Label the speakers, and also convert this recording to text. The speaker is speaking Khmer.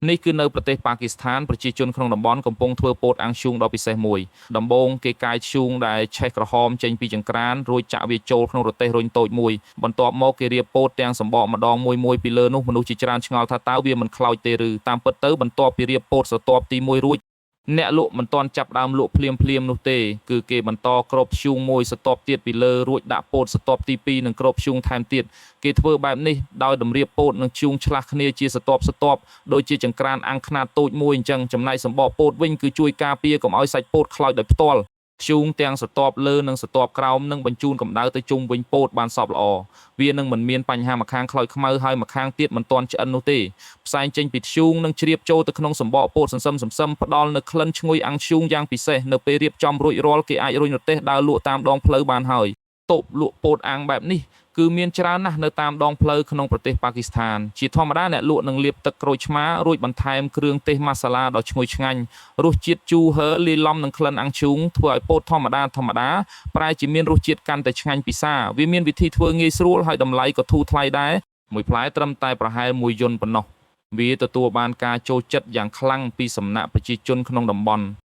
Speaker 1: នេះគឺនៅប្រទេសប៉ាគីស្ថានប្រជាជនក្នុងតំបន់កំពុងធ្វើពោតអាំងធ្យូងដ៏ពិសេសមួយដំបូងគេកាយធ្យូងដែលឆេះក្រហមចេញពីចង្ក្រានរួចចាក់វាចូលក្នុងរទេះរុញតូចមួយបន្ទាប់មកគេរៀបពោតទាំងសម្បកម្ដងមួយពីលើនោះមនុស្សជាច្រើនឆ្ងល់ថាតើវាមិនខ្លោចទេឬតាមពិតទៅបន្ទាប់ពីរៀបពោតស្រទាប់ទី1រួចអ្នកលក់មិនទាន់ចាប់ដើមលក់ភ្លាមនោះទេគឺគេបន្តគ្របធ្យូងមួយស្រទាប់ទៀតពីលើរួចដាក់ពោតស្រទាប់ទី2និងគ្របធ្យូងថែមទៀតគេធ្វើបែបនេះដោយតម្រៀបពោតនិងធ្យូងឆ្លាស់គ្នាជាស្រទាប់ដូចជាចង្ក្រានអាំងខ្នាតតូចមួយអញ្ចឹងចំណែកសម្បកពោតវិញគឺជួយការពារកុំឲ្យសាច់ពោតខ្លោចដោយផ្ទាល់ធ្យូងទាំងស្រទាប់លើនិងស្រទាប់ក្រោមនឹងបញ្ជូនកម្ដៅទៅជុំវិញពោតបានសព្វល្អវានឹងមិនមានបញ្ហាម្ខាងខ្លោចខ្មៅហើយម្ខាងទៀតមិនទាន់ឆ្អិននោះទេផ្សែងចេញពីធ្យូងនឹងជ្រាបចូលទៅក្នុងសម្បកពោតសន្សឹមផ្ដល់នូវក្លិនឈ្ងុយអាំងធ្យូងយ៉ាងពិសេសនៅពេលរៀបចំរួចរាល់គេអាចរុញរទេះដើរលក់តាមដងផ្លូវបានហើយតូបលក់ពោតអាំងបែបនេះគឺមានច្រើនណាស់នៅតាមដងផ្លូវក្នុងប្រទេសប៉ាគីស្ថានជាធម្មតាអ្នកលក់នឹងលាបទឹកក្រូចឆ្មារួចបន្ថែមគ្រឿងទេសម៉ាសាឡាដ៏ឈ្ងុយឆ្ងាញ់រសជាតិជូរហឹរលាយឡំនឹងក្លិនអាំងធ្យូងធ្វើឲ្យពោតធម្មតាប្រែជាមានរសជាតិកាន់តែឆ្ងាញ់ពិសាវាមានវិធីធ្វើងាយស្រួលហើយតម្លៃក៏ធូរថ្លៃដែរមួយផ្លែត្រឹមតែប្រហែល1យុនប៉ុណ្ណោះវាទទួលបានការចូលចិត្តយ៉ាងខ្លាំងពីសំណាក់ប្រជាជនក្នុងតំបន់